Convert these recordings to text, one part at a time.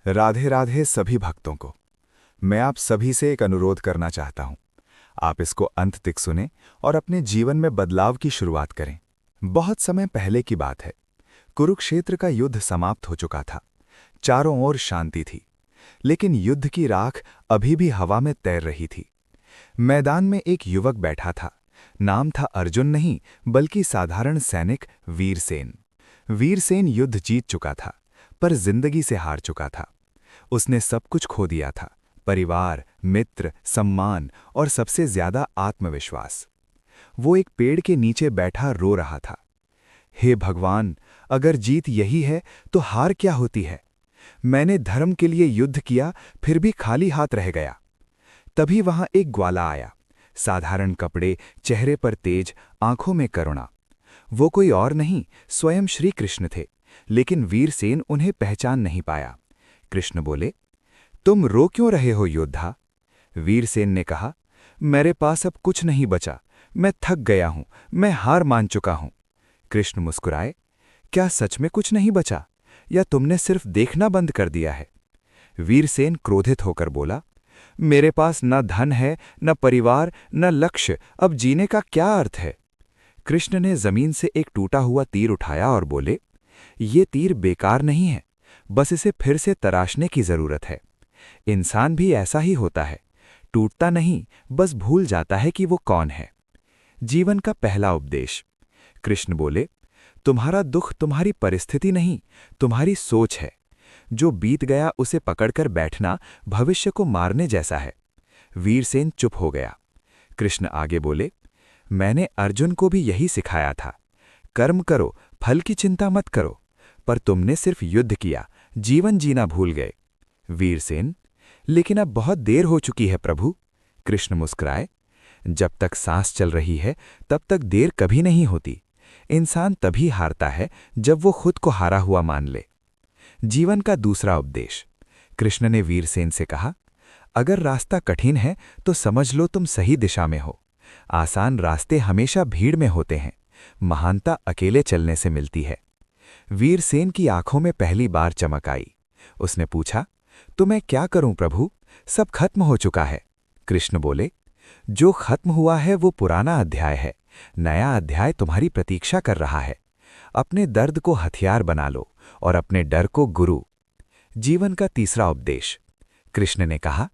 राधे राधे सभी भक्तों को। मैं आप सभी से एक अनुरोध करना चाहता हूं। आप इसको अंत तक सुने और अपने जीवन में बदलाव की शुरुआत करें। बहुत समय पहले की बात है। कुरुक्षेत्र का युद्ध समाप्त हो चुका था। चारों ओर शांति थी, लेकिन युद्ध की राख अभी भी हवा में तैर रही थी। मैदान में एक युवक बैठा था। नाम था अर्जुन नहीं, बल्कि साधारण सैनिक वीरसेन। वीरसेन युद्ध जीत चुका था, पर जिंदगी से हार चुका था। उसने सब कुछ खो दिया था: परिवार, मित्र, सम्मान और सबसे ज्यादा आत्मविश्वास। वो एक पेड़ के नीचे बैठा रो रहा था। हे भगवान, अगर जीत यही है तो हार क्या होती है? मैंने धर्म के लिए युद्ध किया, फिर भी खाली हाथ रह गया। तभी वहां एक ग्वाला आया। साधारण कपड़े, चेहरे पर तेज, आंखों में करुणा। वो कोई और नहीं, स्वयं श्री कृष्ण थे। लेकिन वीरसेन उन्हें पहचान नहीं पाया। कृष्ण बोले, तुम रो क्यों रहे हो योद्धा? वीरसेन ने कहा, मेरे पास अब कुछ नहीं बचा। मैं थक गया हूं, मैं हार मान चुका हूं। कृष्ण मुस्कुराए, क्या सच में कुछ नहीं बचा, या तुमने सिर्फ देखना बंद कर दिया है? वीरसेन क्रोधित होकर बोला, मेरे पास न धन है, न परिवार, न लक्ष्य। अब जीने का क्या अर्थ है? कृष्ण ने जमीन से एक टूटा हुआ तीर उठाया और बोले, ये तीर बेकार नहीं है, बस इसे फिर से तराशने की जरूरत है। इंसान भी ऐसा ही होता है, टूटता नहीं, बस भूल जाता है कि वो कौन है। जीवन का पहला उपदेश। कृष्ण बोले, तुम्हारा दुख तुम्हारी परिस्थिति नहीं, तुम्हारी सोच है। जो बीत गया उसे पकड़कर बैठना भविष्य को मारने जैसा है। वीरसेन चुप हो गया। कृष्ण आगे बोले, मैंने अर्जुन को भी यही सिखाया था। कर्म करो, फल की चिंता मत करो। पर तुमने सिर्फ युद्ध किया, जीवन जीना भूल गए। वीरसेन, लेकिन अब बहुत देर हो चुकी है प्रभु। कृष्ण मुस्कुराए, जब तक सांस चल रही है तब तक देर कभी नहीं होती। इंसान तभी हारता है जब वो खुद को हारा हुआ मान ले। जीवन का दूसरा उपदेश। कृष्ण ने वीरसेन से कहा, अगर रास्ता कठिन है तो समझ लो तुम सही दिशा में हो। आसान रास्ते हमेशा भीड़ में होते हैं, महानता अकेले चलने से मिलती है। वीरसेन की आंखों में पहली बार चमक आई। उसने पूछा, तो मैं क्या करूं प्रभु? सब खत्म हो चुका है। कृष्ण बोले, जो खत्म हुआ है वो पुराना अध्याय है, नया अध्याय तुम्हारी प्रतीक्षा कर रहा है। अपने दर्द को हथियार बना लो और अपने डर को गुरु। जीवन का तीसरा उपदेश। कृष्ण ने कहा,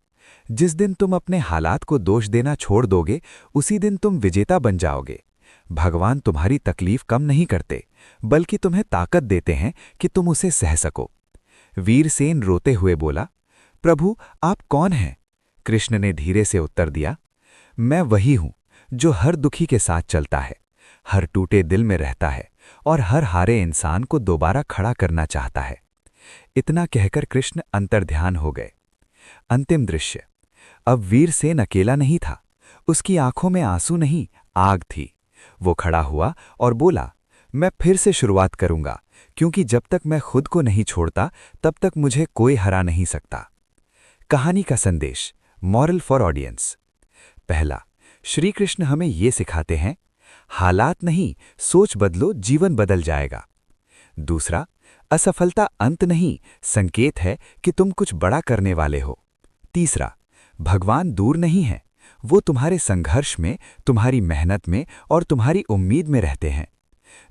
जिस दिन तुम अपने हालात को दोष देना छोड़ दोगे, उसी दिन तुम विजेता बन जाओगे। भगवान तुम्हारी तकलीफ कम नहीं करते, बल्कि तुम्हें ताकत देते हैं कि तुम उसे सह सको। वीरसेन रोते हुए बोला, प्रभु आप कौन हैं? कृष्ण ने धीरे से उत्तर दिया, मैं वही हूं जो हर दुखी के साथ चलता है, हर टूटे दिल में रहता है और हर हारे इंसान को दोबारा खड़ा करना चाहता है। इतना कहकर कृष्ण अंतर्ध्यान हो गए। अंतिम दृश्य। अब वीरसेन अकेला नहीं था। उसकी आंखों में आंसू नहीं, आग थी। वो खड़ा हुआ और बोला, मैं फिर से शुरुआत करूंगा, क्योंकि जब तक मैं खुद को नहीं छोड़ता तब तक मुझे कोई हरा नहीं सकता। कहानी का संदेश। Moral for audience. पहला, श्री कृष्ण हमें ये सिखाते हैं, हालात नहीं, सोच बदलो, जीवन बदल जाएगा। दूसरा, असफलता अंत नहीं, संकेत है कि तुम कुछ बड़ा करने वाले हो। तीसरा, भगवान दूर नहीं है, वो तुम्हारे संघर्ष में, तुम्हारी मेहनत में और तुम्हारी उम्मीद में रहते हैं।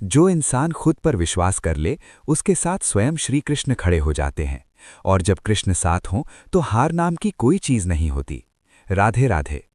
जो इंसान खुद पर विश्वास कर ले, उसके साथ स्वयं श्री कृष्ण खड़े हो जाते हैं। और जब कृष्ण साथ हों तो हार नाम की कोई चीज नहीं होती। राधे राधे।